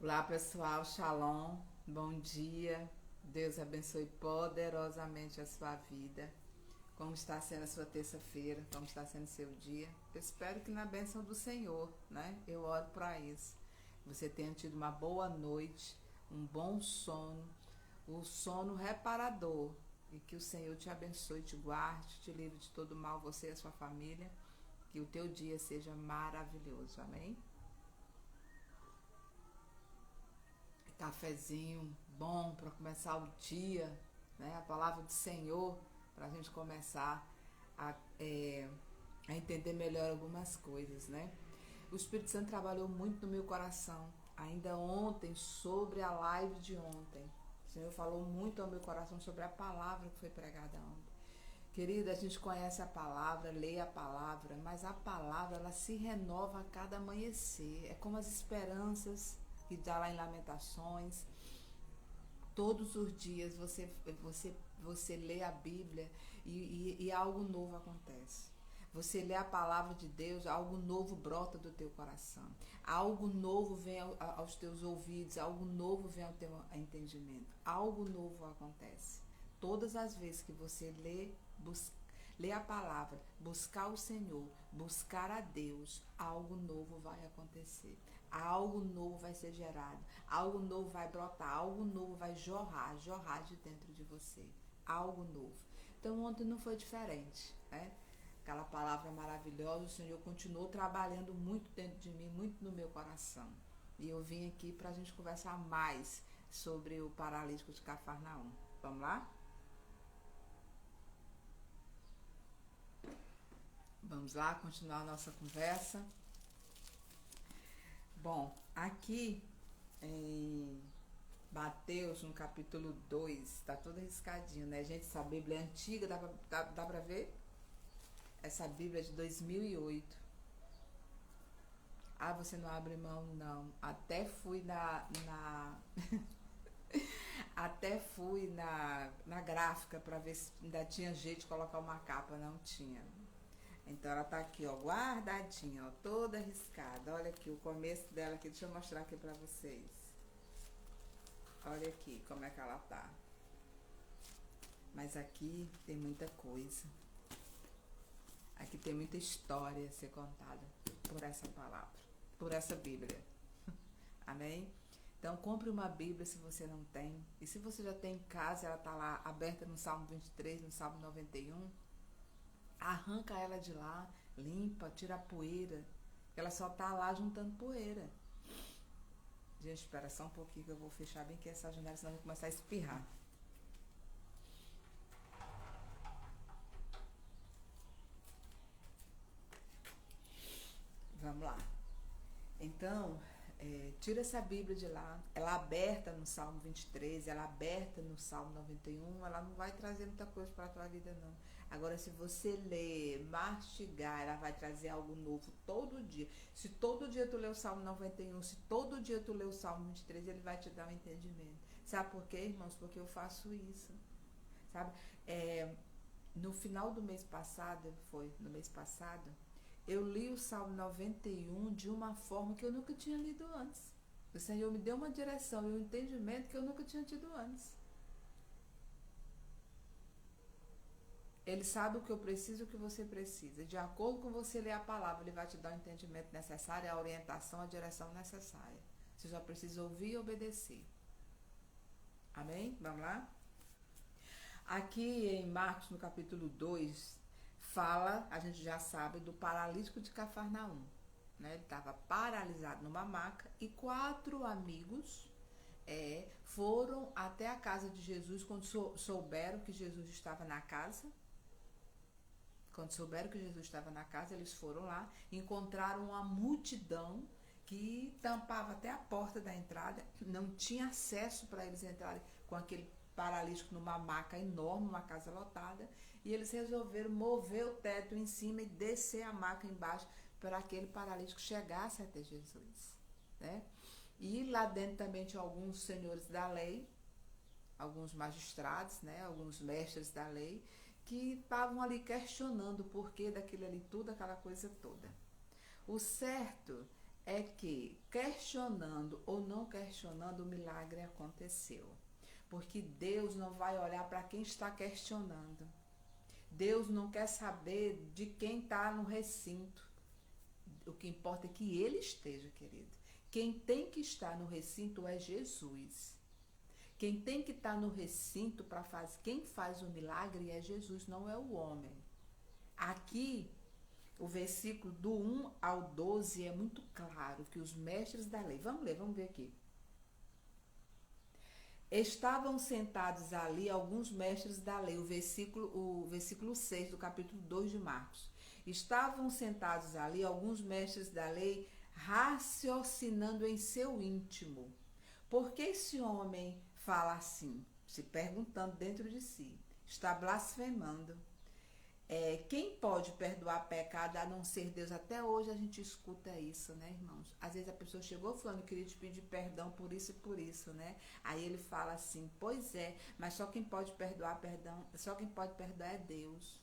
Olá pessoal, Shalom, bom dia, Deus abençoe poderosamente a sua vida. Como está sendo a sua terça-feira, como está sendo o seu dia? Eu espero que na bênção do Senhor, né? Eu oro para isso. Você tenha tido uma boa noite, um bom sono, um sono reparador. E que o Senhor te abençoe, te guarde, te livre de todo mal, você e a sua família. Que o teu dia seja maravilhoso, amém? Cafezinho bom para começar o dia, né? A palavra do Senhor para a gente começar a, é, a entender melhor algumas coisas, né? O Espírito Santo trabalhou muito no meu coração, ainda ontem, sobre a live de ontem. O Senhor falou muito ao meu coração sobre a palavra que foi pregada ontem. Querida, a gente conhece a palavra, lê a palavra, mas a palavra ela se renova a cada amanhecer. É como as esperanças que dá lá em Lamentações. Todos os dias você lê a Bíblia e algo novo acontece. Você lê a palavra de Deus, algo novo brota do teu coração. Algo novo vem aos teus ouvidos, algo novo vem ao teu entendimento. Algo novo acontece. Todas as vezes que você lê a palavra, buscar o Senhor, buscar a Deus, algo novo vai acontecer. Algo novo vai ser gerado, algo novo vai brotar, algo novo vai jorrar de dentro de você. Algo novo. Então ontem não foi diferente, né? Aquela palavra maravilhosa, o Senhor continuou trabalhando muito dentro de mim, muito no meu coração. E eu vim aqui para a gente conversar mais sobre o paralítico de Cafarnaum. Vamos lá? Vamos lá continuar a nossa conversa. Bom, aqui em Mateus, no capítulo 2, tá todo riscadinho, né? Gente, essa Bíblia é antiga, dá pra ver? Essa Bíblia é de 2008. Ah, você não abre mão, não. Até fui até fui na gráfica pra ver se ainda tinha jeito de colocar uma capa. Não tinha. Então ela tá aqui, ó, guardadinha, ó, toda riscada. Olha aqui o começo dela aqui, deixa eu mostrar aqui pra vocês. Olha aqui como é que ela tá. Mas aqui tem muita coisa. Aqui tem muita história a ser contada por essa palavra, por essa Bíblia. Amém? Então compre uma Bíblia se você não tem. E se você já tem em casa, ela tá lá aberta no Salmo 23, no Salmo 91. Arranca ela de lá, limpa, tira a poeira. Ela só tá lá juntando poeira. Gente, espera só um pouquinho que eu vou fechar bem aqui essa janela, senão eu vou começar a espirrar. Vamos lá. Então, tira essa Bíblia de lá. Ela aberta no Salmo 23, ela aberta no Salmo 91, ela não vai trazer muita coisa para a tua vida, não. Agora, se você ler, mastigar, ela vai trazer algo novo todo dia. Se todo dia tu lê o Salmo 91, se todo dia tu lê o Salmo 23, ele vai te dar um entendimento. Sabe por quê, irmãos? Porque eu faço isso. Sabe? No final do mês passado, no mês passado, eu li o Salmo 91 de uma forma que eu nunca tinha lido antes. O Senhor me deu uma direção e um entendimento que eu nunca tinha tido antes. Ele sabe o que eu preciso e o que você precisa. De acordo com você ler a palavra, ele vai te dar o entendimento necessário, a orientação, a direção necessária. Você só precisa ouvir e obedecer. Amém? Vamos lá? Aqui em Marcos, no capítulo 2, fala, a gente já sabe, do paralítico de Cafarnaum. Né? Ele estava paralisado numa maca e 4 amigos foram até a casa de Jesus quando souberam que Jesus estava na casa. Quando souberam que Jesus estava na casa, eles foram lá, encontraram uma multidão que tampava até a porta da entrada, não tinha acesso para eles entrarem com aquele paralítico numa maca enorme, uma casa lotada, e eles resolveram mover o teto em cima e descer a maca embaixo para aquele paralítico chegasse até Jesus, né? E lá dentro também tinha alguns senhores da lei, alguns magistrados, né? Alguns mestres da lei, que estavam ali questionando o porquê daquilo ali tudo, aquela coisa toda. O certo é que, questionando ou não questionando, o milagre aconteceu. Porque Deus não vai olhar para quem está questionando. Deus não quer saber de quem está no recinto. O que importa é que ele esteja, querido. Quem tem que estar no recinto é Jesus. Quem tem que estar no recinto para fazer, quem faz o milagre é Jesus, não é o homem. Aqui, o versículo do 1 ao 12 é muito claro que os mestres da lei, vamos ler, vamos ver aqui. Estavam sentados ali alguns mestres da lei, o versículo 6 do capítulo 2 de Marcos. Estavam sentados ali alguns mestres da lei, raciocinando em seu íntimo. Por que esse homem fala assim? Se perguntando dentro de si. Está blasfemando. Quem pode perdoar pecado a não ser Deus? Até hoje a gente escuta isso, né, irmãos? Às vezes a pessoa chegou falando que queria te pedir perdão por isso e por isso, né? Aí ele fala assim, pois é, mas só quem pode perdoar é Deus.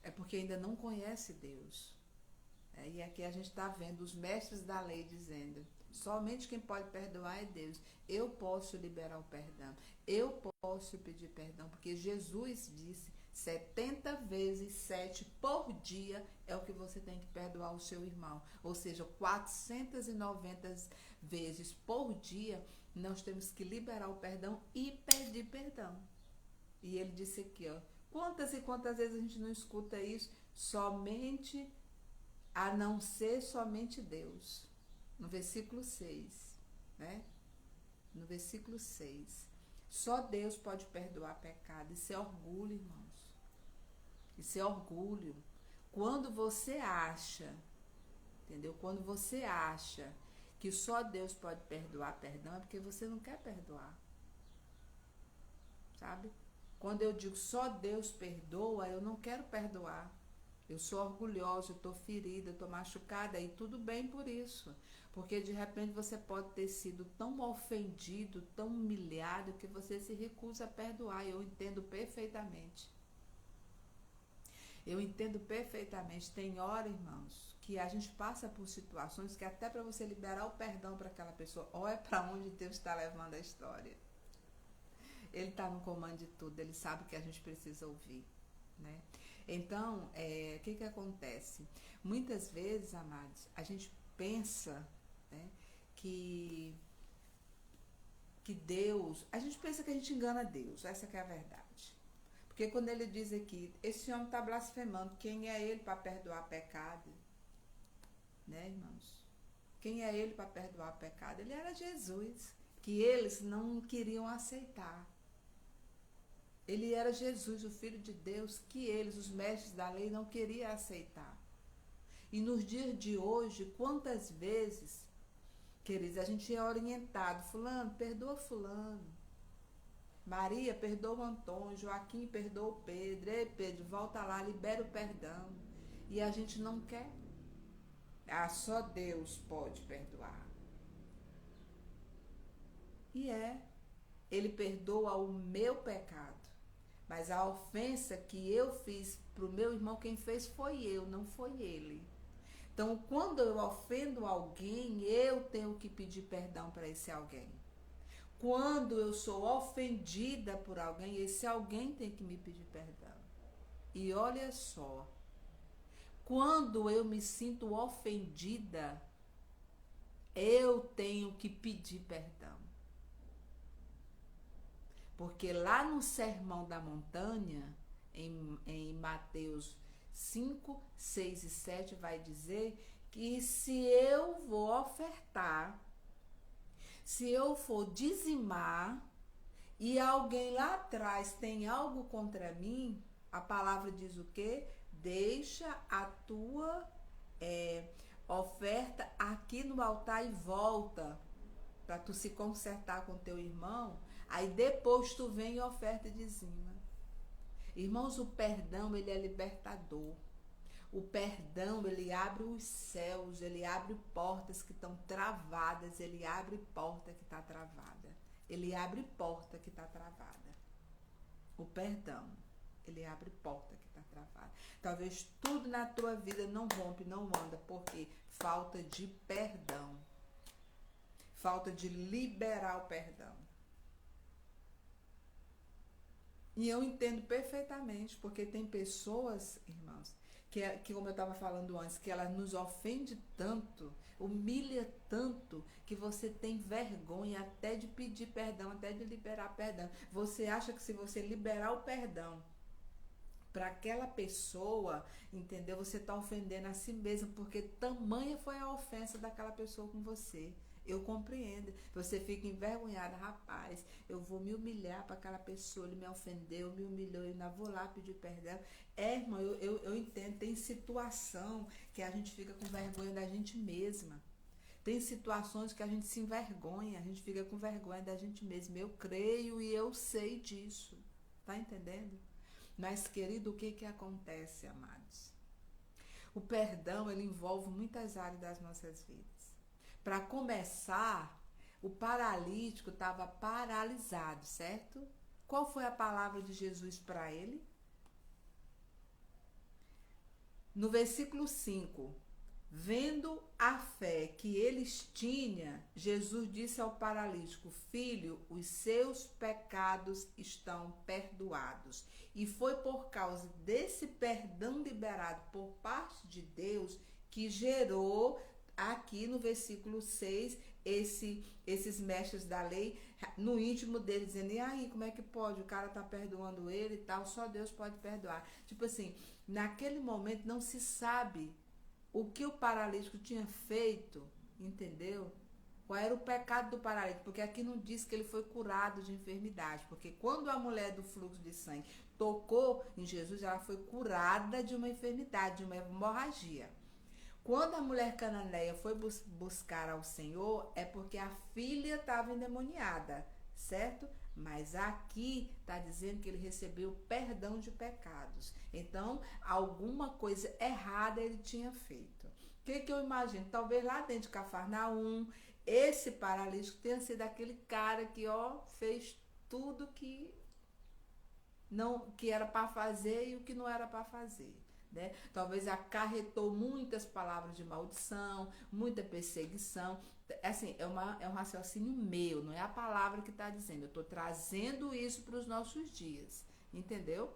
É porque ainda não conhece Deus. E aqui a gente está vendo os mestres da lei dizendo, somente quem pode perdoar é Deus. Eu posso liberar o perdão. Eu posso pedir perdão, porque Jesus disse 70 vezes 7 por dia é o que você tem que perdoar o seu irmão. Ou seja, 490 vezes por dia nós temos que liberar o perdão e pedir perdão. E ele disse aqui, ó, quantas e quantas vezes a gente não escuta isso? Somente, a não ser somente Deus. No versículo 6, né? No versículo 6. Só Deus pode perdoar pecado. Isso é orgulho, irmãos. Isso é orgulho. Quando você acha, entendeu? Quando você acha que só Deus pode perdoar perdão, é porque você não quer perdoar. Sabe? Quando eu digo só Deus perdoa, eu não quero perdoar. Eu sou orgulhosa, eu estou ferida, eu estou machucada, e tudo bem por isso. Porque de repente você pode ter sido tão ofendido, tão humilhado, que você se recusa a perdoar. Eu entendo perfeitamente. Eu entendo perfeitamente. Tem hora, irmãos, que a gente passa por situações que até para você liberar o perdão para aquela pessoa, olha para onde Deus está levando a história. Ele está no comando de tudo, ele sabe o que a gente precisa ouvir, né? Então, o que acontece? Muitas vezes, amados, a gente pensa, né, que Deus, a gente pensa que a gente engana Deus, essa que é a verdade. Porque quando ele diz aqui, esse homem está blasfemando, quem é ele para perdoar pecado? Né, irmãos? Quem é ele para perdoar pecado? Ele era Jesus, que eles não queriam aceitar. Ele era Jesus, o Filho de Deus, que eles, os mestres da lei, não queriam aceitar. E nos dias de hoje, quantas vezes, queridos, a gente é orientado, fulano, perdoa fulano. Maria, perdoa o Antônio, Joaquim, perdoa o Pedro. Ei, Pedro, volta lá, libera o perdão. E a gente não quer. Só Deus pode perdoar. E ele perdoa o meu pecado. Mas a ofensa que eu fiz para o meu irmão, quem fez foi eu, não foi ele. Então, quando eu ofendo alguém, eu tenho que pedir perdão para esse alguém. Quando eu sou ofendida por alguém, esse alguém tem que me pedir perdão. E olha só, quando eu me sinto ofendida, eu tenho que pedir perdão. Porque lá no Sermão da Montanha, em Mateus 5, 6 e 7, vai dizer que se eu vou ofertar, se eu for dizimar, e alguém lá atrás tem algo contra mim, a palavra diz o quê? Deixa a tua oferta aqui no altar e volta para tu se consertar com teu irmão. Aí depois tu vem e oferta e dizima. Irmãos, o perdão, ele é libertador. O perdão, ele abre os céus, ele abre portas que estão travadas, ele abre porta que está travada. Ele abre porta que está travada. O perdão, ele abre porta que está travada. Talvez tudo na tua vida não rompe, não anda, porque falta de perdão. Falta de liberar o perdão. E eu entendo perfeitamente, porque tem pessoas, irmãos, que como eu estava falando antes, que ela nos ofende tanto, humilha tanto, que você tem vergonha até de pedir perdão, até de liberar perdão. Você acha que se você liberar o perdão para aquela pessoa, entendeu? Você está ofendendo a si mesmo, porque tamanha foi a ofensa daquela pessoa com você. Eu compreendo. Você fica envergonhada, rapaz, eu vou me humilhar para aquela pessoa, ele me ofendeu, me humilhou, eu ainda vou lá pedir perdão. Irmão, eu entendo, tem situação que a gente fica com vergonha da gente mesma. Tem situações que a gente se envergonha, a gente fica com vergonha da gente mesma. Eu creio e eu sei disso. Tá entendendo? Mas, querido, o que acontece, amados? O perdão, ele envolve muitas áreas das nossas vidas. Para começar, o paralítico estava paralisado, certo? Qual foi a palavra de Jesus para ele? No versículo 5, vendo a fé que eles tinham, Jesus disse ao paralítico: filho, os seus pecados estão perdoados. E foi por causa desse perdão liberado por parte de Deus que gerou aqui no versículo 6, esses mestres da lei, no íntimo deles, dizendo: e aí, como é que pode? O cara tá perdoando ele e tal, só Deus pode perdoar. Tipo assim, naquele momento não se sabe o que o paralítico tinha feito, entendeu? Qual era o pecado do paralítico? Porque aqui não diz que ele foi curado de enfermidade, porque quando a mulher do fluxo de sangue tocou em Jesus, ela foi curada de uma enfermidade, de uma hemorragia. Quando a mulher cananeia foi buscar ao Senhor, é porque a filha estava endemoniada, certo? Mas aqui está dizendo que ele recebeu perdão de pecados. Então, alguma coisa errada ele tinha feito. O que eu imagino? Talvez lá dentro de Cafarnaum, esse paralítico tenha sido aquele cara que, fez tudo que era para fazer e o que não era para fazer. Né? Talvez acarretou muitas palavras de maldição, muita perseguição. Assim, é um raciocínio meu, não é a palavra que está dizendo. Eu estou trazendo isso para os nossos dias, entendeu?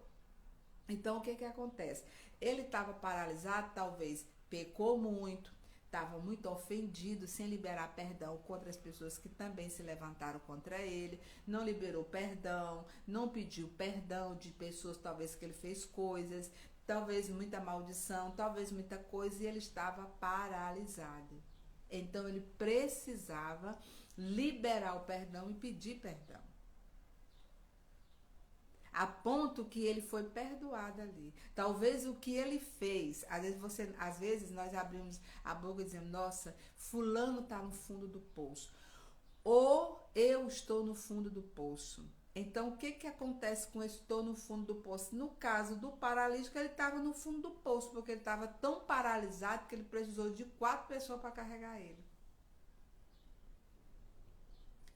Então, o que acontece? Ele estava paralisado, talvez pecou muito, estava muito ofendido, sem liberar perdão contra as pessoas que também se levantaram contra ele, não liberou perdão, não pediu perdão de pessoas talvez que ele fez coisas, talvez muita maldição, talvez muita coisa, e ele estava paralisado. Então ele precisava liberar o perdão e pedir perdão. A ponto que ele foi perdoado ali. Talvez o que ele fez, às vezes nós abrimos a boca e dizemos: nossa, fulano está no fundo do poço. Ou eu estou no fundo do poço. Então, o que acontece com estou no fundo do poço? No caso do paralítico, ele estava no fundo do poço, porque ele estava tão paralisado que ele precisou de 4 pessoas para carregar ele.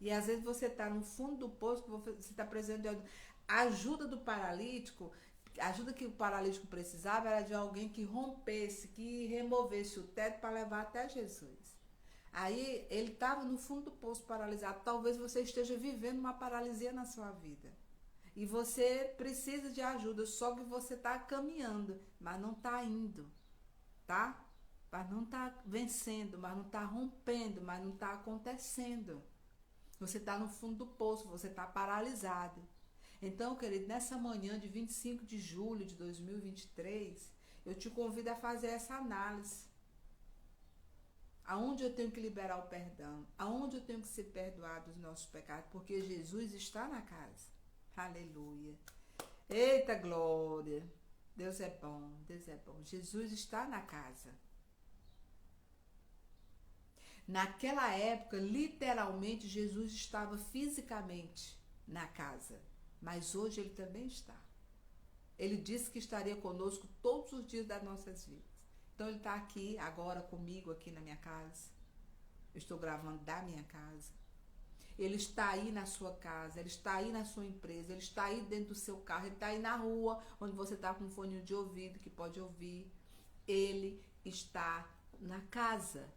E às vezes você está no fundo do poço, você está precisando de ajuda do paralítico. A ajuda que o paralítico precisava era de alguém que rompesse, que removesse o teto para levar até Jesus. Aí ele estava no fundo do poço paralisado. Talvez você esteja vivendo uma paralisia na sua vida. E você precisa de ajuda, só que você está caminhando, mas não está indo, tá? Mas não está vencendo, mas não está rompendo, mas não está acontecendo. Você está no fundo do poço, você está paralisado. Então, querido, nessa manhã de 25 de julho de 2023, eu te convido a fazer essa análise. Aonde eu tenho que liberar o perdão? Aonde eu tenho que ser perdoado dos nossos pecados? Porque Jesus está na casa. Aleluia. Eita glória. Deus é bom, Deus é bom. Jesus está na casa. Naquela época, literalmente, Jesus estava fisicamente na casa. Mas hoje ele também está. Ele disse que estaria conosco todos os dias das nossas vidas. Então ele está aqui agora comigo, aqui na minha casa. Eu estou gravando da minha casa. Ele está aí na sua casa, Ele está aí na sua empresa, Ele está aí dentro do seu carro, Ele está aí na rua, onde você está com um fone de ouvido que pode ouvir. Ele está na casa.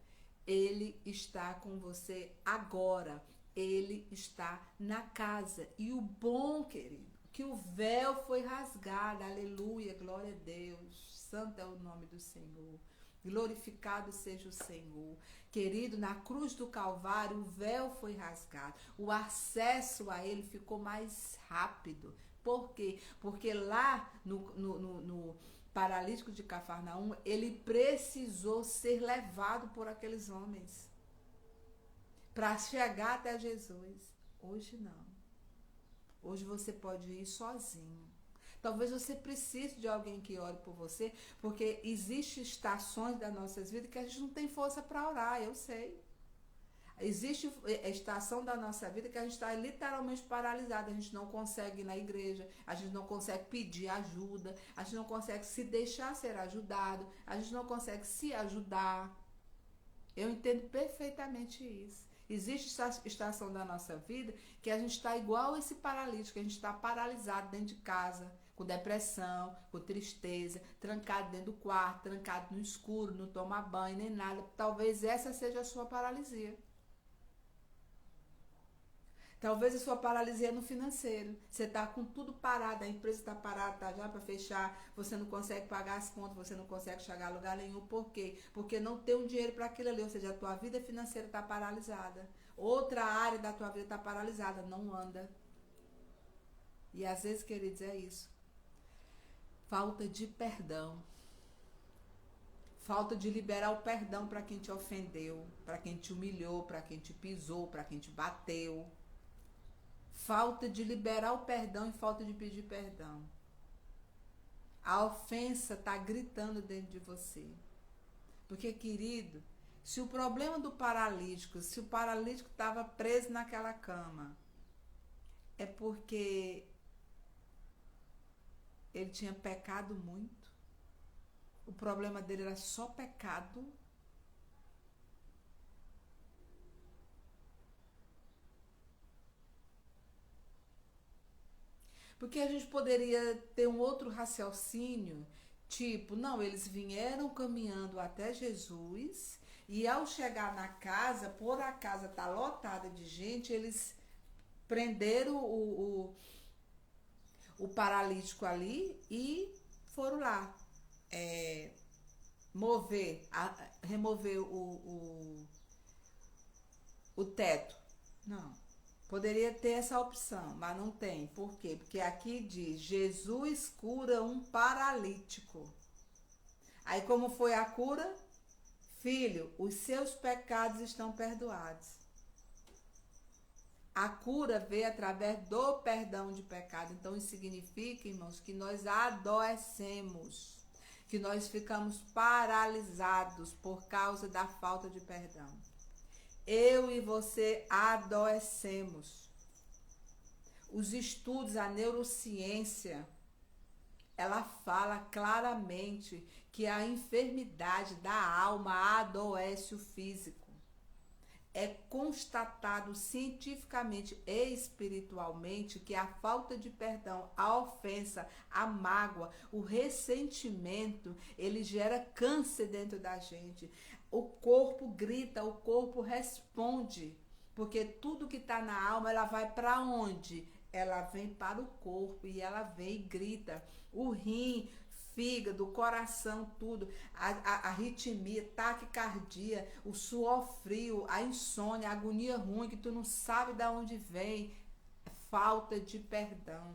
Ele está com você agora. Ele está na casa. E o bom, querido, que o véu foi rasgado. Aleluia, glória a Deus. Santo é o nome do Senhor. Glorificado seja o Senhor. Querido, na cruz do Calvário, o véu foi rasgado. O acesso a ele ficou mais rápido. Por quê? Porque lá no paralítico de Cafarnaum, ele precisou ser levado por aqueles homens para chegar até Jesus. Hoje não. Hoje você pode ir sozinho. Talvez você precise de alguém que ore por você, porque existem estações das nossas vidas que a gente não tem força para orar, eu sei. Existe estação da nossa vida que a gente está literalmente paralisado, a gente não consegue ir na igreja, a gente não consegue pedir ajuda, a gente não consegue se deixar ser ajudado, a gente não consegue se ajudar. Eu entendo perfeitamente isso. Existe estação da nossa vida que a gente está igual esse paralítico, a gente está paralisado dentro de casa, com depressão, com tristeza, trancado dentro do quarto, trancado no escuro, não toma banho nem nada. Talvez essa seja a sua paralisia. Talvez a sua paralisia é no financeiro. Você está com tudo parado, a empresa está parada, está já para fechar, você não consegue pagar as contas, você não consegue chegar a lugar nenhum. Por quê? Porque não tem um dinheiro para aquilo ali, ou seja, a tua vida financeira está paralisada. Outra área da tua vida está paralisada, não anda. E às vezes, queridos, é isso. Falta de perdão. Falta de liberar o perdão para quem te ofendeu, para quem te humilhou, para quem te pisou, para quem te bateu. Falta de liberar o perdão e falta de pedir perdão. A ofensa está gritando dentro de você. Porque, querido, se o problema do paralítico, se o paralítico estava preso naquela cama, é porque ele tinha pecado muito. O problema dele era só pecado. Porque a gente poderia ter um outro raciocínio, tipo, não, eles vieram caminhando até Jesus e ao chegar na casa, por a casa estar lotada de gente, eles prenderam o paralítico ali e foram lá remover o teto. Não. Poderia ter essa opção, mas não tem. Por quê? Porque aqui diz, Jesus cura um paralítico. Aí como foi a cura? Filho, os seus pecados estão perdoados. A cura veio através do perdão de pecado. Então isso significa, irmãos, que nós adoecemos, que nós ficamos paralisados por causa da falta de perdão. Eu e você adoecemos. Os estudos, a neurociência, ela fala claramente que a enfermidade da alma adoece o físico. É constatado cientificamente e espiritualmente que a falta de perdão, a ofensa, a mágoa, o ressentimento, ele gera câncer dentro da gente. O corpo grita, o corpo responde, porque tudo que está na alma, ela vai para onde? Ela vem para o corpo e ela vem e grita. O rim, fígado, o coração, tudo, a arritmia, taquicardia, o suor frio, a insônia, a agonia ruim que tu não sabe de onde vem, falta de perdão.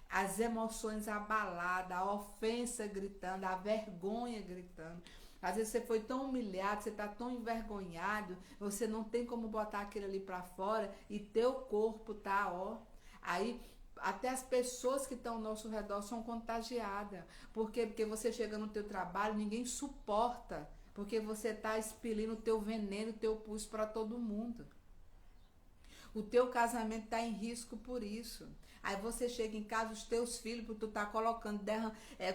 As emoções abaladas, a ofensa gritando, a vergonha gritando. Às vezes você foi tão humilhado, você está tão envergonhado, você não tem como botar aquilo ali para fora e teu corpo tá, ó. Aí até as pessoas que estão ao nosso redor são contagiadas. Por quê? Porque você chega no teu trabalho, ninguém suporta, porque você está expelindo o teu veneno, o teu pulso para todo mundo. O teu casamento está em risco por isso. Aí você chega em casa, os teus filhos, porque tu tá colocando,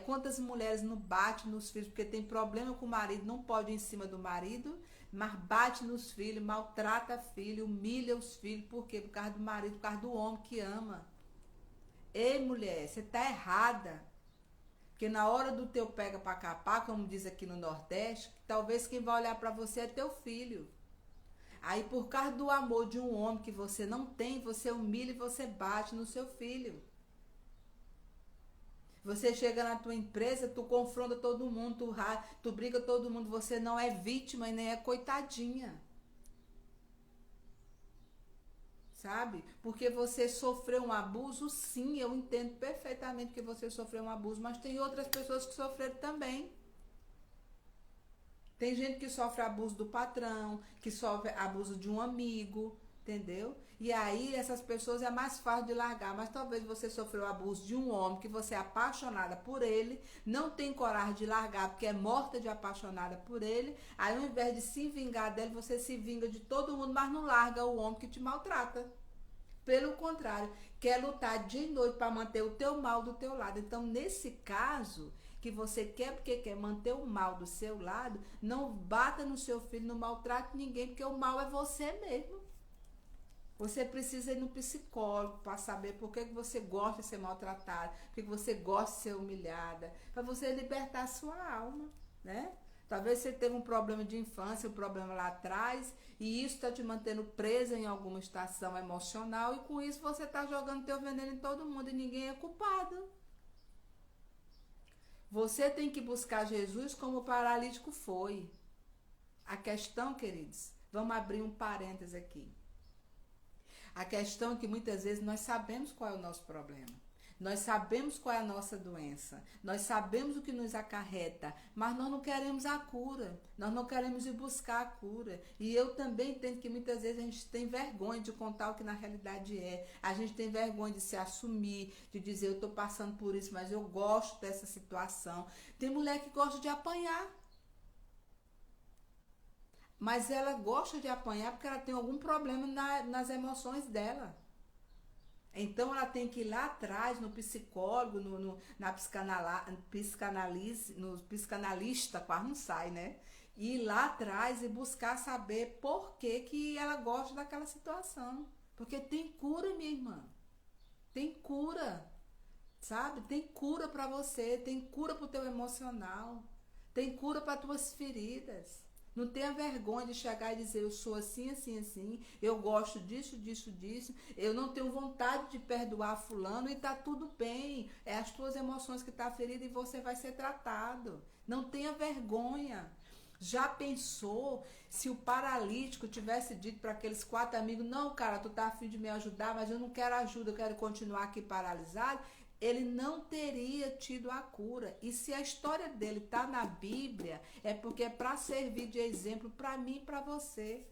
quantas mulheres não batem nos filhos porque tem problema com o marido, não pode ir em cima do marido, mas bate nos filhos, maltrata filho, humilha os filhos. Por quê? Por causa do marido, por causa do homem que ama. Ei, mulher, você tá errada. Porque na hora do teu pega pra capar, como diz aqui no Nordeste, talvez quem vai olhar pra você é teu filho. Aí por causa do amor de um homem que você não tem, você humilha e você bate no seu filho. Você chega na tua empresa, tu confronta todo mundo, tu briga todo mundo, você não é vítima e nem é coitadinha. Sabe? Porque você sofreu um abuso, sim, eu entendo perfeitamente que você sofreu um abuso, mas tem outras pessoas que sofreram também. Tem gente que sofre abuso do patrão, que sofre abuso de um amigo, entendeu? E aí essas pessoas é mais fácil de largar, mas talvez você sofreu abuso de um homem que você é apaixonada por ele, não tem coragem de largar porque é morta de apaixonada por ele, aí ao invés de se vingar dele, você se vinga de todo mundo, mas não larga o homem que te maltrata. Pelo contrário, quer lutar dia e noite para manter o teu mal do teu lado. Então, nesse caso, que você quer porque quer manter o mal do seu lado, não bata no seu filho, não maltrate ninguém, porque o mal é você mesmo. Você precisa ir no psicólogo para saber por que você gosta de ser maltratada, por que você gosta de ser humilhada, para você libertar a sua alma, né? Talvez você tenha um problema de infância, um problema lá atrás, e isso está te mantendo presa em alguma estação emocional, e com isso você está jogando teu veneno em todo mundo e ninguém é culpado. Você tem que buscar Jesus como o paralítico foi. A questão, queridos, vamos abrir um parêntese aqui. A questão é que muitas vezes nós sabemos qual é o nosso problema. Nós sabemos qual é a nossa doença. Nós sabemos o que nos acarreta, mas nós não queremos a cura. Nós não queremos ir buscar a cura. E eu também entendo que muitas vezes a gente tem vergonha de contar o que na realidade é. A gente tem vergonha de se assumir, de dizer eu estou passando por isso, mas eu gosto dessa situação. Tem mulher que gosta de apanhar. Mas ela gosta de apanhar porque ela tem algum problema nas emoções dela. Então ela tem que ir lá atrás, no psicólogo, na psicanálise, no psicanalista, quase não sai, né? Ir lá atrás e buscar saber por que ela gosta daquela situação. Porque tem cura, minha irmã. Tem cura, sabe? Tem cura para você, tem cura para o teu emocional, tem cura para tuas feridas. Não tenha vergonha de chegar e dizer eu sou assim, assim, assim, eu gosto disso, disso, disso, eu não tenho vontade de perdoar fulano e tá tudo bem. É as tuas emoções que tá ferida e você vai ser tratado. Não tenha vergonha. Já pensou se o paralítico tivesse dito para aqueles 4 amigos, não, cara, tu tá a fim de me ajudar, mas eu não quero ajuda, eu quero continuar aqui paralisado? Ele não teria tido a cura. E se a história dele está na Bíblia, é porque é para servir de exemplo para mim e para você.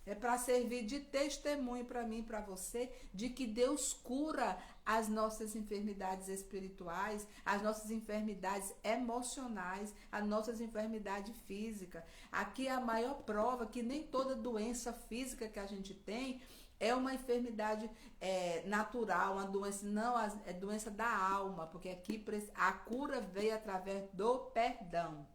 É para servir de testemunho para mim e para você de que Deus cura as nossas enfermidades espirituais, as nossas enfermidades emocionais, as nossas enfermidades físicas. Aqui é a maior prova que nem toda doença física que a gente tem é uma enfermidade natural, uma doença, não, é doença da alma, porque aqui a cura veio através do perdão.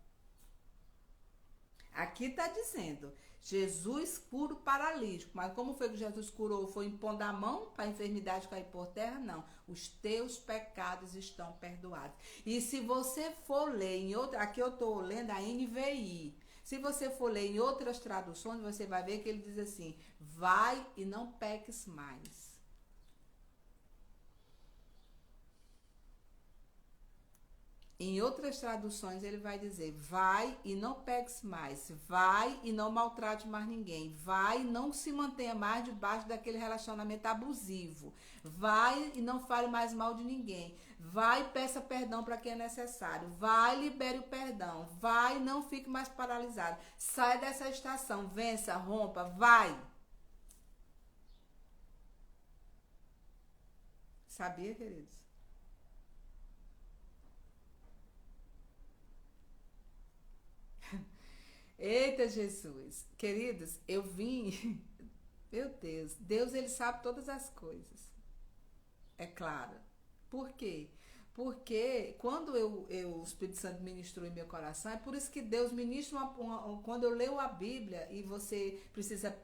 Aqui está dizendo, Jesus cura o paralítico, mas como foi que Jesus curou? Foi impondo a mão para a enfermidade cair por terra? Não, os teus pecados estão perdoados. E se você for ler em outra, aqui eu estou lendo a NVI, se você for ler em outras traduções, você vai ver que ele diz assim, vai e não peques mais. Em outras traduções ele vai dizer, vai e não peques mais, vai e não maltrate mais ninguém, vai e não se mantenha mais debaixo daquele relacionamento abusivo, vai e não fale mais mal de ninguém, vai e peça perdão para quem é necessário, vai e libere o perdão, vai e não fique mais paralisado, sai dessa estação, vença, rompa, vai. Sabia, queridos? Eita Jesus, queridos, eu vim, meu Deus, Deus ele sabe todas as coisas, é claro. Por quê? Porque quando o Espírito Santo ministrou em meu coração, é por isso que Deus ministra quando eu leio a Bíblia e você precisa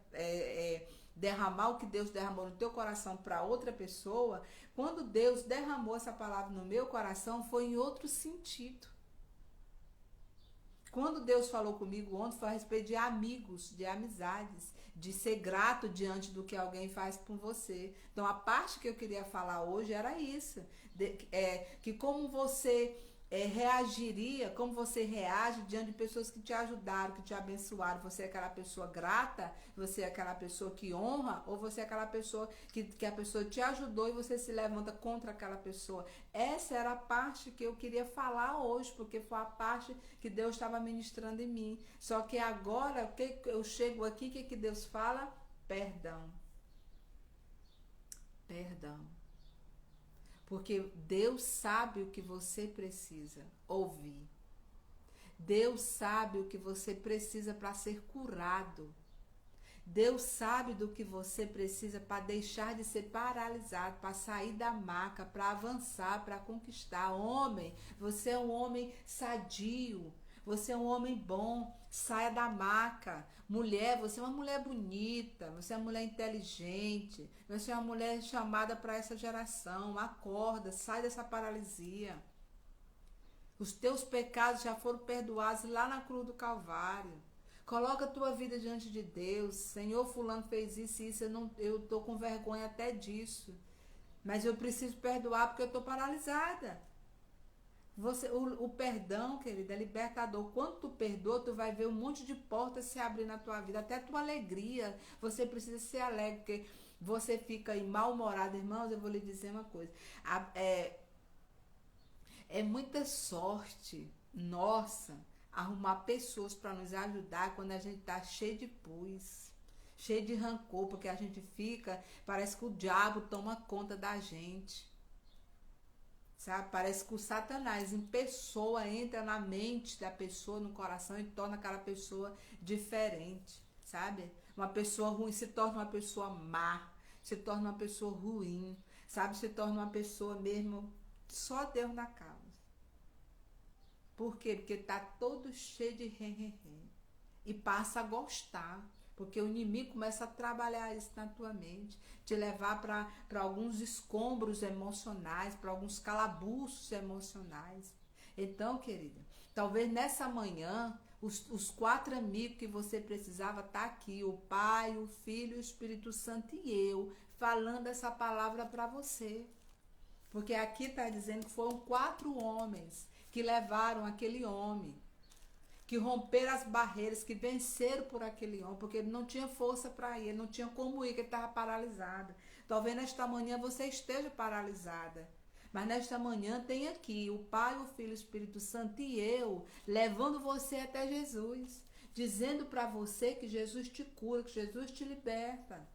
derramar o que Deus derramou no teu coração para outra pessoa, quando Deus derramou essa palavra no meu coração, foi em outro sentido. Quando Deus falou comigo ontem foi a respeito de amigos, de amizades, de ser grato diante do que alguém faz por você. Então a parte que eu queria falar hoje era isso, que como você reagiria, como você reage diante de pessoas que te ajudaram, que te abençoaram. Você é aquela pessoa grata, você é aquela pessoa que honra, ou você é aquela pessoa que a pessoa te ajudou e você se levanta contra aquela pessoa. Essa era a parte que eu queria falar hoje, porque foi a parte que Deus estava ministrando em mim. Só que agora, que eu chego aqui, o que Deus fala? Perdão. Perdão. Porque Deus sabe o que você precisa ouvir. Deus sabe o que você precisa para ser curado. Deus sabe do que você precisa para deixar de ser paralisado, para sair da maca, para avançar, para conquistar. Homem, você é um homem sadio. Você é um homem bom, saia da maca. Mulher, você é uma mulher bonita, você é uma mulher inteligente, você é uma mulher chamada para essa geração. Acorda, sai dessa paralisia. Os teus pecados já foram perdoados lá na cruz do Calvário. Coloca a tua vida diante de Deus. Senhor, fulano fez isso e isso, eu estou com vergonha até disso. Mas eu preciso perdoar porque eu estou paralisada. O perdão, querida, é libertador. Quando tu perdoa, tu vai ver um monte de portas se abrir na tua vida. Até a tua alegria. Você precisa ser alegre, porque você fica aí mal-humorado. Irmãos, eu vou lhe dizer uma coisa. É muita sorte, nossa, arrumar pessoas para nos ajudar quando a gente tá cheio de pus, cheio de rancor, porque a gente fica, parece que o diabo toma conta da gente. Sabe? Parece que o Satanás em pessoa entra na mente da pessoa, no coração, e torna aquela pessoa diferente, sabe? Uma pessoa ruim se torna uma pessoa má, se torna uma pessoa ruim, sabe? Se torna uma pessoa mesmo, só Deus na causa. Por quê? Porque tá todo cheio de rem. E passa a gostar. Porque o inimigo começa a trabalhar isso na tua mente, te levar para alguns escombros emocionais, para alguns calabouços emocionais. Então, querida, talvez nessa manhã, os 4 amigos que você precisava tá aqui, o Pai, o Filho, o Espírito Santo e eu, falando essa palavra para você. Porque aqui está dizendo que foram 4 homens que levaram aquele homem, que romperam as barreiras, que venceram por aquele homem, porque ele não tinha força para ir, ele não tinha como ir, que ele estava paralisado. Talvez nesta manhã você esteja paralisada, mas nesta manhã tem aqui o Pai, o Filho, o Espírito Santo e eu, levando você até Jesus, dizendo para você que Jesus te cura, que Jesus te liberta.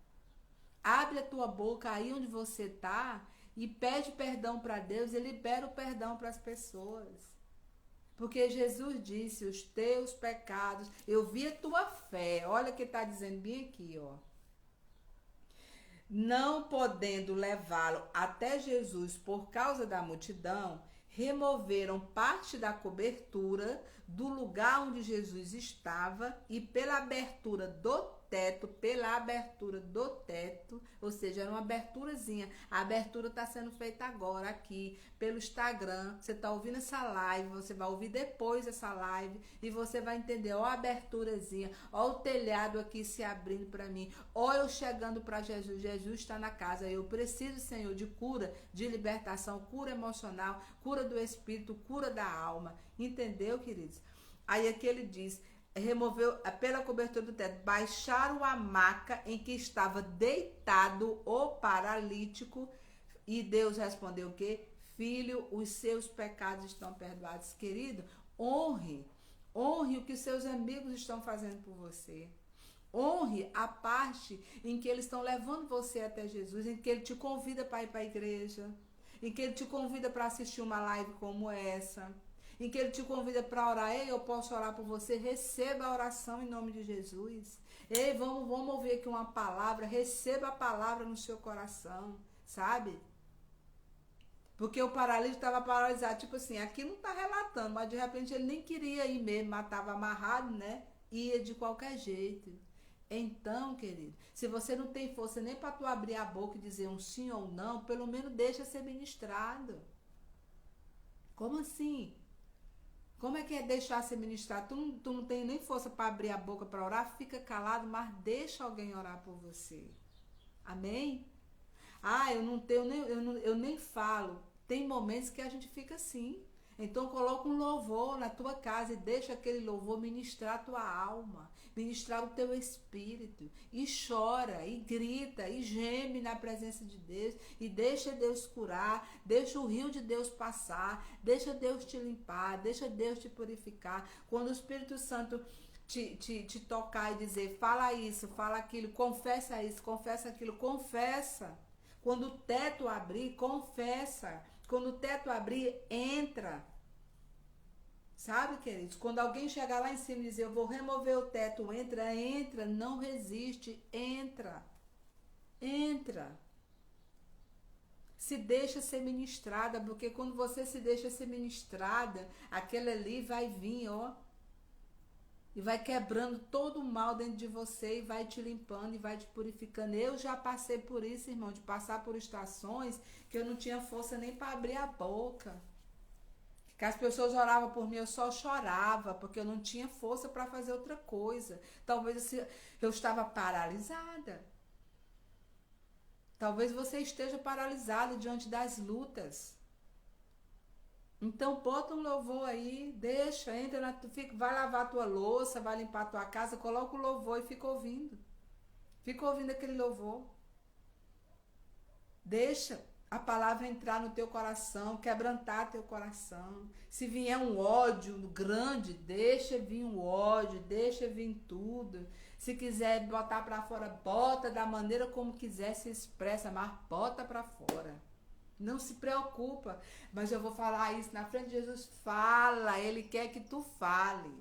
Abre a tua boca aí onde você está e pede perdão para Deus e libera o perdão para as pessoas. Porque Jesus disse, os teus pecados, eu vi a tua fé. Olha o que está dizendo bem aqui, ó. Não podendo levá-lo até Jesus por causa da multidão, removeram parte da cobertura do lugar onde Jesus estava e pela abertura do teto, ou seja, era uma aberturazinha. A abertura está sendo feita agora aqui pelo Instagram. Você está ouvindo essa live, você vai ouvir depois essa live e você vai entender, ó a aberturazinha, ó o telhado aqui se abrindo para mim, ó eu chegando para Jesus. Jesus está na casa. Eu preciso, Senhor, de cura, de libertação, cura emocional, cura do espírito, cura da alma. Entendeu, queridos? Aí aqui ele diz, removeu pela cobertura do teto, baixaram a maca em que estava deitado o paralítico, e Deus respondeu o quê? Filho, os seus pecados estão perdoados. Querido, honre o que os seus amigos estão fazendo por você. Honre a parte em que eles estão levando você até Jesus, em que ele te convida para ir para a igreja, em que ele te convida para assistir uma live como essa, em que ele te convida para orar. Ei, eu posso orar por você? Receba a oração em nome de Jesus. Ei, vamos ouvir aqui uma palavra. Receba a palavra no seu coração, sabe? Porque o paralítico estava paralisado, tipo assim, aqui não está relatando, mas de repente ele nem queria ir mesmo, mas estava amarrado, né? Ia de qualquer jeito. Então, querido, se você não tem força nem para tu abrir a boca e dizer um sim ou não, pelo menos deixa ser ministrado. Como assim? Como é que é deixar ser ministrado? Tu não tem nem força para abrir a boca para orar, fica calado, mas deixa alguém orar por você. Amém? Ah, eu não tenho nem, eu nem falo. Tem momentos que a gente fica assim. Então coloca um louvor na tua casa e deixa aquele louvor ministrar a tua alma, ministrar o teu espírito. E chora, e grita, e geme na presença de Deus. E deixa Deus curar, deixa o rio de Deus passar, deixa Deus te limpar, deixa Deus te purificar. Quando o Espírito Santo te tocar e dizer, fala isso, fala aquilo, confessa isso, confessa aquilo, confessa. Quando o teto abrir, confessa. Quando o teto abrir, entra. Sabe, queridos? Quando alguém chegar lá em cima e dizer, eu vou remover o teto, entra, entra, não resiste, entra. Entra. Se deixa ser ministrada, porque quando você se deixa ser ministrada, aquele ali vai vir, ó, e vai quebrando todo o mal dentro de você e vai te limpando e vai te purificando. Eu já passei por isso, irmão, de passar por estações que eu não tinha força nem para abrir a boca. Que as pessoas oravam por mim, eu só chorava, porque eu não tinha força para fazer outra coisa. Talvez eu estava paralisada. Talvez você esteja paralisado diante das lutas. Então bota um louvor aí, deixa, entra, vai lavar a tua louça, vai limpar a tua casa, coloca o louvor e fica ouvindo. Fica ouvindo aquele louvor. Deixa a palavra entrar no teu coração, quebrantar teu coração. Se vier um ódio grande, deixa vir um ódio, deixa vir tudo. Se quiser botar para fora, bota da maneira como quiser, se expressa, mas bota para fora. Não se preocupa, mas eu vou falar isso na frente de Jesus. Fala, Ele quer que tu fale.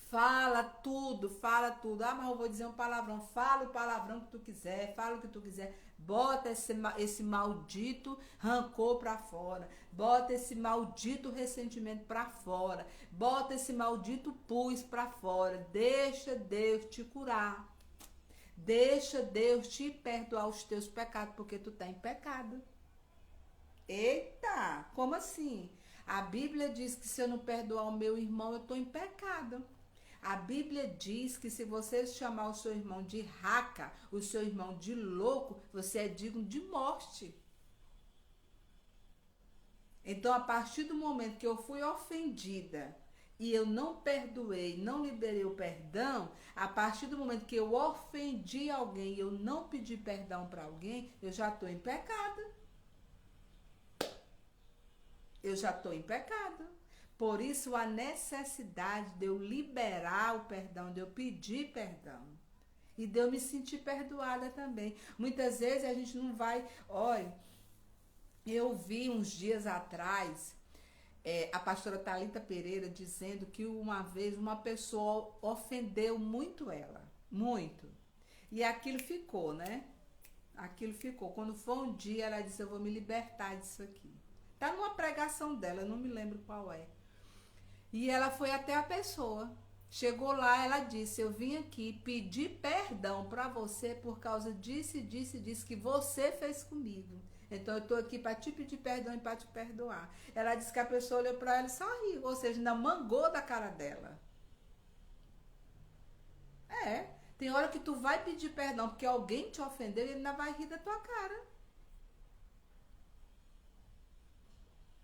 Fala tudo, fala tudo. Ah, mas eu vou dizer um palavrão. Fala o palavrão que tu quiser, fala o que tu quiser. Bota esse maldito rancor pra fora. Bota esse maldito ressentimento pra fora. Bota esse maldito pus pra fora. Deixa Deus te curar. Deixa Deus te perdoar os teus pecados, porque tu tá em pecado. Eita, como assim? A Bíblia diz que se eu não perdoar o meu irmão, eu tô em pecado. A Bíblia diz que se você chamar o seu irmão de raca, o seu irmão de louco, você é digno de morte. Então, a partir do momento que eu fui ofendida e eu não perdoei, não liberei o perdão, a partir do momento que eu ofendi alguém e eu não pedi perdão para alguém, eu já estou em pecado. Eu já estou em pecado. Por isso, a necessidade de eu liberar o perdão, de eu pedir perdão. E de eu me sentir perdoada também. Muitas vezes a gente não vai... Olha, eu vi uns dias atrás a pastora Thalita Pereira dizendo que uma vez uma pessoa ofendeu muito ela. Muito. E aquilo ficou, né? Aquilo ficou. Quando foi um dia, ela disse, eu vou me libertar disso aqui. Tá numa pregação dela, eu não me lembro qual é. E ela foi até a pessoa. Chegou lá, ela disse, eu vim aqui pedir perdão para você por causa disso, disso, disso que você fez comigo. Então eu tô aqui para te pedir perdão e para te perdoar. Ela disse que a pessoa olhou para ela e só riu, ou seja, ainda mangou da cara dela. Tem hora que tu vai pedir perdão porque alguém te ofendeu e ele ainda vai rir da tua cara.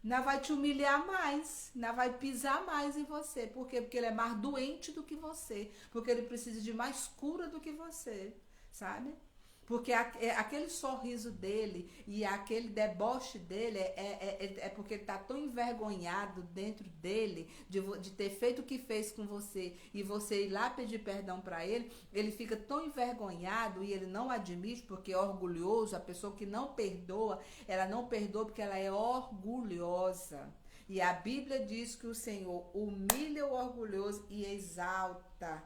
Ainda vai te humilhar mais, ainda vai pisar mais em você. Por quê? Porque ele é mais doente do que você. Porque ele precisa de mais cura do que você, sabe? Porque aquele sorriso dele e aquele deboche dele é porque ele está tão envergonhado dentro dele de ter feito o que fez com você e você ir lá pedir perdão para ele, ele fica tão envergonhado e ele não admite porque é orgulhoso. A pessoa que não perdoa, ela não perdoa porque ela é orgulhosa. E a Bíblia diz que o Senhor humilha o orgulhoso e exalta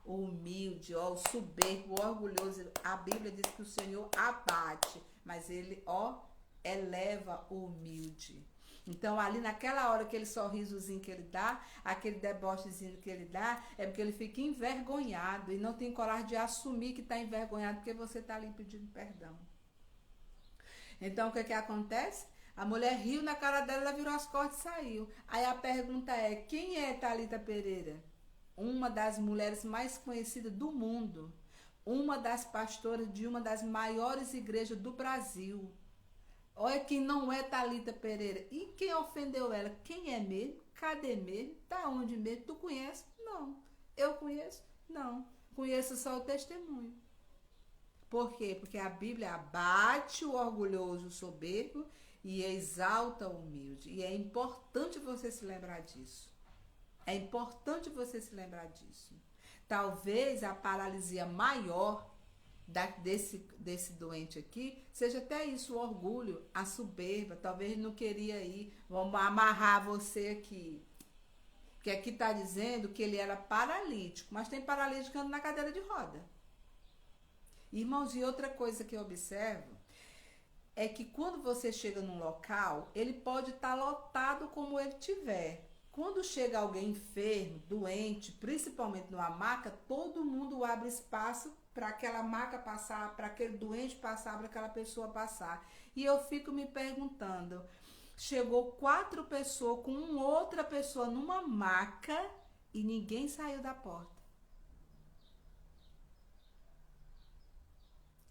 o humilde, ó, o soberbo, o orgulhoso. A Bíblia diz que o Senhor abate, mas ele, ó, eleva o humilde. Então, ali naquela hora, aquele sorrisozinho que ele dá, aquele debochezinho que ele dá, é porque ele fica envergonhado e não tem coragem de assumir que está envergonhado porque você está ali pedindo perdão. Então, o que acontece? A mulher riu na cara dela, ela virou as costas e saiu. Aí a pergunta é, quem é Thalita Pereira? Uma das mulheres mais conhecidas do mundo. Uma das pastoras de uma das maiores igrejas do Brasil. Olha quem não é Thalita Pereira. E quem ofendeu ela? Quem é mesmo? Cadê mesmo? Tá onde mesmo? Tu conhece? Não. Eu conheço? Não. Conheço só o testemunho. Por quê? Porque a Bíblia abate o orgulhoso, o soberbo e exalta o humilde. E é importante você se lembrar disso. É importante você se lembrar disso. Talvez a paralisia maior desse doente aqui seja até isso, o orgulho, a soberba. Talvez ele não queria ir. Vamos amarrar você aqui. Porque aqui está dizendo que ele era paralítico, mas tem paralítico andando na cadeira de roda. Irmãos, e outra coisa que eu observo é que quando você chega num local, ele pode estar lotado como ele tiver. Quando chega alguém enfermo, doente, principalmente numa maca, todo mundo abre espaço para aquela maca passar, para aquele doente passar, para aquela pessoa passar. E eu fico me perguntando, chegou 4 pessoas com outra pessoa numa maca e ninguém saiu da porta.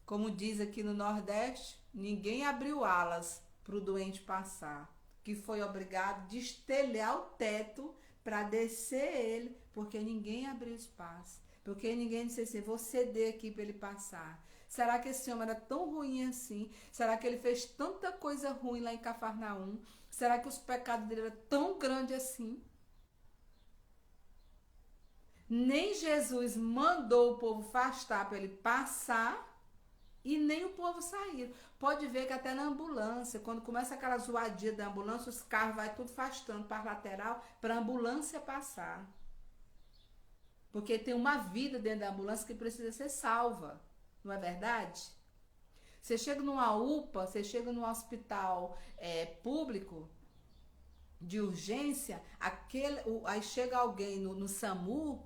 Como diz aqui no Nordeste, ninguém abriu alas para o doente passar, que foi obrigado a destelhar o teto para descer ele, porque ninguém abriu espaço, porque ninguém disse assim, vou ceder aqui para ele passar. Será que esse homem era tão ruim assim? Será que ele fez tanta coisa ruim lá em Cafarnaum? Será que os pecados dele eram tão grandes assim? Nem Jesus mandou o povo afastar para ele passar, e nem o povo sair. Pode ver que até na ambulância, quando começa aquela zoadia da ambulância, os carros vai tudo afastando para a lateral, para a ambulância passar. Porque tem uma vida dentro da ambulância que precisa ser salva. Não é verdade? Você chega numa UPA, você chega num hospital público de urgência, aí chega alguém no SAMU,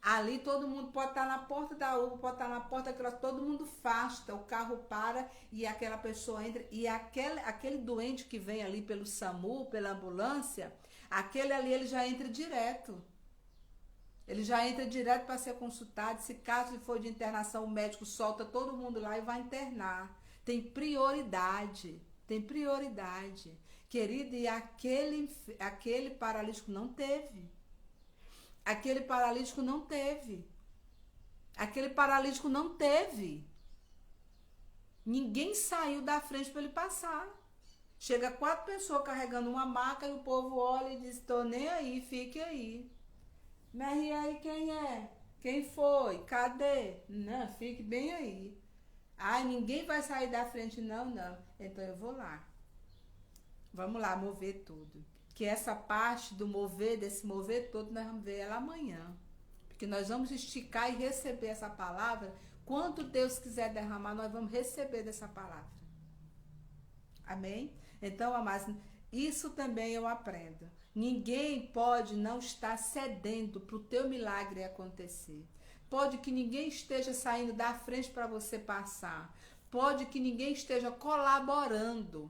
ali todo mundo pode estar na porta da UPA, pode estar na porta daquela, todo mundo afasta, o carro para e aquela pessoa entra. E aquele doente que vem ali pelo SAMU, pela ambulância, aquele ali ele já entra direto. Ele já entra direto para ser consultado. Se caso ele for de internação, o médico solta todo mundo lá e vai internar. Tem prioridade, tem prioridade. Querido, e aquele paralítico não teve. Aquele paralítico não teve. Aquele paralítico não teve. Ninguém saiu da frente para ele passar. Chega 4 pessoas carregando uma maca e o povo olha e diz, tô nem aí, fique aí. Mas e aí quem é? Quem foi? Cadê? Não, fique bem aí. Ai, ninguém vai sair da frente, não. Então eu vou lá. Vamos lá, mover tudo. Que essa parte do mover, desse mover todo, nós vamos ver ela amanhã. Porque nós vamos esticar e receber essa palavra. Quanto Deus quiser derramar, nós vamos receber dessa palavra. Amém? Então, amados, isso também eu aprendo. Ninguém pode não estar cedendo para o teu milagre acontecer. Pode que ninguém esteja saindo da frente para você passar. Pode que ninguém esteja colaborando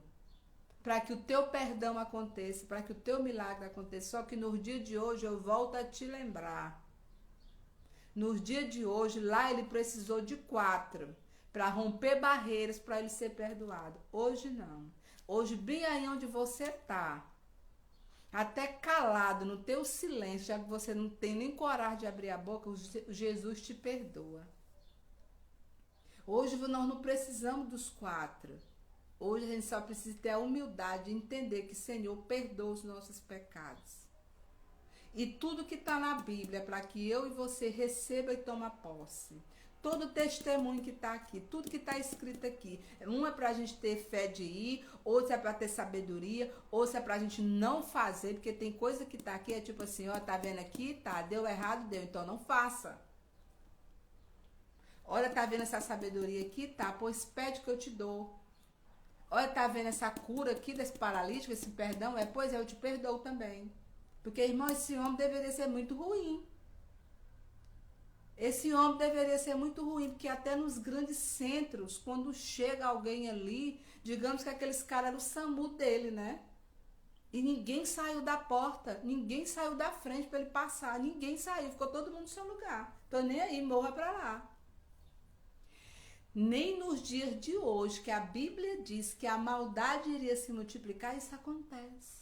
para que o teu perdão aconteça, para que o teu milagre aconteça. Só que nos dias de hoje eu volto a te lembrar. Nos dias de hoje, lá ele precisou de 4 para romper barreiras para ele ser perdoado. Hoje não. Hoje, bem aí onde você está, até calado no teu silêncio, já que você não tem nem coragem de abrir a boca, Jesus te perdoa. Hoje nós não precisamos dos 4. Hoje a gente só precisa ter a humildade de entender que o Senhor perdoa os nossos pecados. E tudo que está na Bíblia, para que eu e você receba e toma posse. Todo testemunho que está aqui, tudo que está escrito aqui. Um é para a gente ter fé de ir, outro é para ter sabedoria, outro é para a gente não fazer, porque tem coisa que está aqui, é tipo assim, ó, tá vendo aqui? Tá, deu errado, deu, então não faça. Olha, tá vendo essa sabedoria aqui? Tá, pois pede que eu te dou. Olha, tá vendo essa cura aqui desse paralítico, esse perdão? Pois é, eu te perdoo também. Porque, irmão, esse homem deveria ser muito ruim. Esse homem deveria ser muito ruim, porque até nos grandes centros, quando chega alguém ali, digamos que aqueles caras eram o SAMU dele, né? E ninguém saiu da porta, ninguém saiu da frente para ele passar, ninguém saiu, ficou todo mundo no seu lugar. Tô nem aí, morra pra lá. Nem nos dias de hoje, que a Bíblia diz que a maldade iria se multiplicar, isso acontece.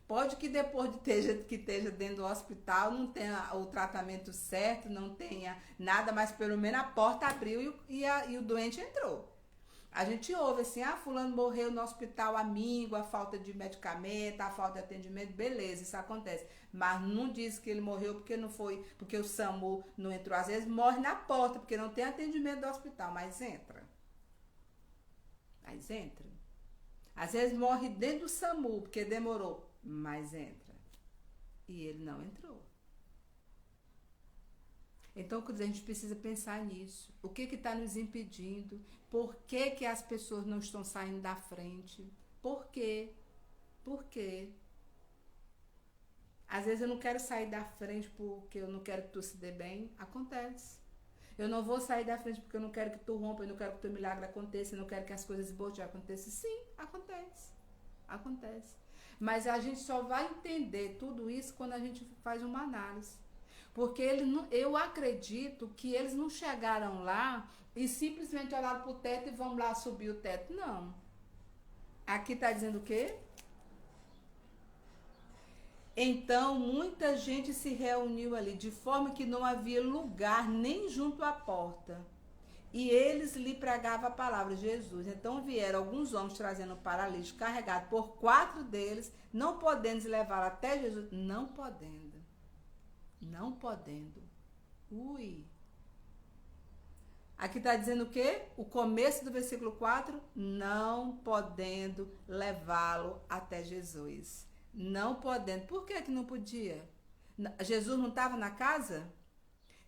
Pode que depois que esteja dentro do hospital, não tenha o tratamento certo, não tenha nada, mas pelo menos a porta abriu e o doente entrou. A gente ouve assim, fulano morreu no hospital, amigo, a falta de medicamento, a falta de atendimento, beleza, isso acontece. Mas não diz que ele morreu porque não foi, porque o SAMU não entrou. Às vezes morre na porta, porque não tem atendimento do hospital, mas entra. Mas entra. Às vezes morre dentro do SAMU, porque demorou, mas entra. E ele não entrou. Então, a gente precisa pensar nisso. O que está nos impedindo? Por que as pessoas não estão saindo da frente? Por quê? Por quê? Às vezes eu não quero sair da frente porque eu não quero que tu se dê bem. Acontece. Eu não vou sair da frente porque eu não quero que tu rompa, eu não quero que o teu milagre aconteça, eu não quero que as coisas boas já aconteçam. Sim, acontece. Acontece. Mas a gente só vai entender tudo isso quando a gente faz uma análise. Porque eu acredito que eles não chegaram lá e simplesmente olharam para o teto e vão lá subir o teto. Não. Aqui está dizendo o quê? Então, muita gente se reuniu ali, de forma que não havia lugar nem junto à porta. E eles lhe pregavam a palavra de Jesus. Então vieram alguns homens trazendo um paralítico carregado por 4 deles, não podendo levá-lo até Jesus. Não podendo. Não podendo. Ui. Aqui está dizendo o quê? O começo do versículo 4, não podendo levá-lo até Jesus. Não podendo. Por que não podia? Jesus não estava na casa?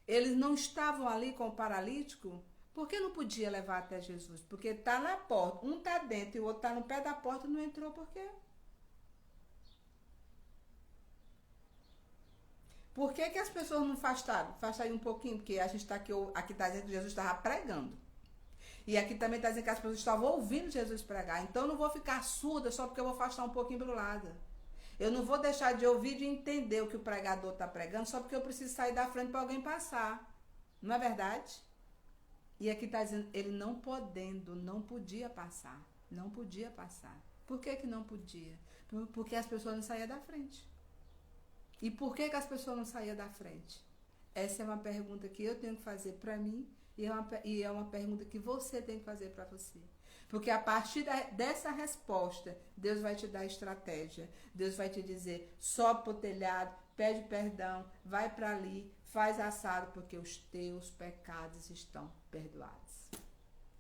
Eles não estavam ali com o paralítico? Por que não podia levar até Jesus? Porque está na porta. Um está dentro e o outro está no pé da porta e não entrou. Por quê? Por que as pessoas não afastaram? Afasta aí um pouquinho, porque a gente está aqui está dizendo que Jesus estava pregando. E aqui também está dizendo que as pessoas estavam ouvindo Jesus pregar. Então eu não vou ficar surda só porque eu vou afastar um pouquinho para o lado. Eu não vou deixar de ouvir, de entender o que o pregador está pregando só porque eu preciso sair da frente para alguém passar. Não é verdade? E aqui está dizendo, ele não podendo, não podia passar. Não podia passar. Por que não podia? Porque as pessoas não saíam da frente. E por que as pessoas não saíam da frente? Essa é uma pergunta que eu tenho que fazer para mim e é uma pergunta que você tem que fazer para você. Porque a partir dessa resposta, Deus vai te dar estratégia. Deus vai te dizer, sobe pro telhado, pede perdão, vai para ali, faz assado, porque os teus pecados estão perdoados.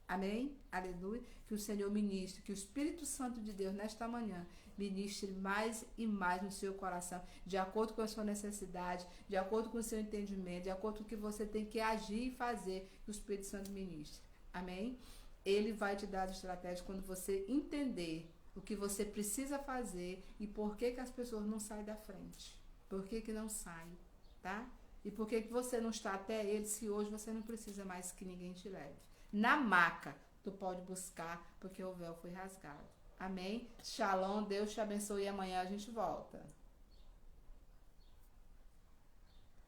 Amém? Aleluia. Que o Senhor ministre, que o Espírito Santo de Deus, nesta manhã, ministre mais e mais no seu coração, de acordo com a sua necessidade, de acordo com o seu entendimento, de acordo com o que você tem que agir e fazer, que o Espírito Santo ministre. Amém? Ele vai te dar estratégia quando você entender o que você precisa fazer e por que as pessoas não saem da frente. Por que não saem, tá? E por que você não está até ele se hoje você não precisa mais que ninguém te leve. Na maca, tu pode buscar, porque o véu foi rasgado. Amém? Shalom, Deus te abençoe e amanhã a gente volta.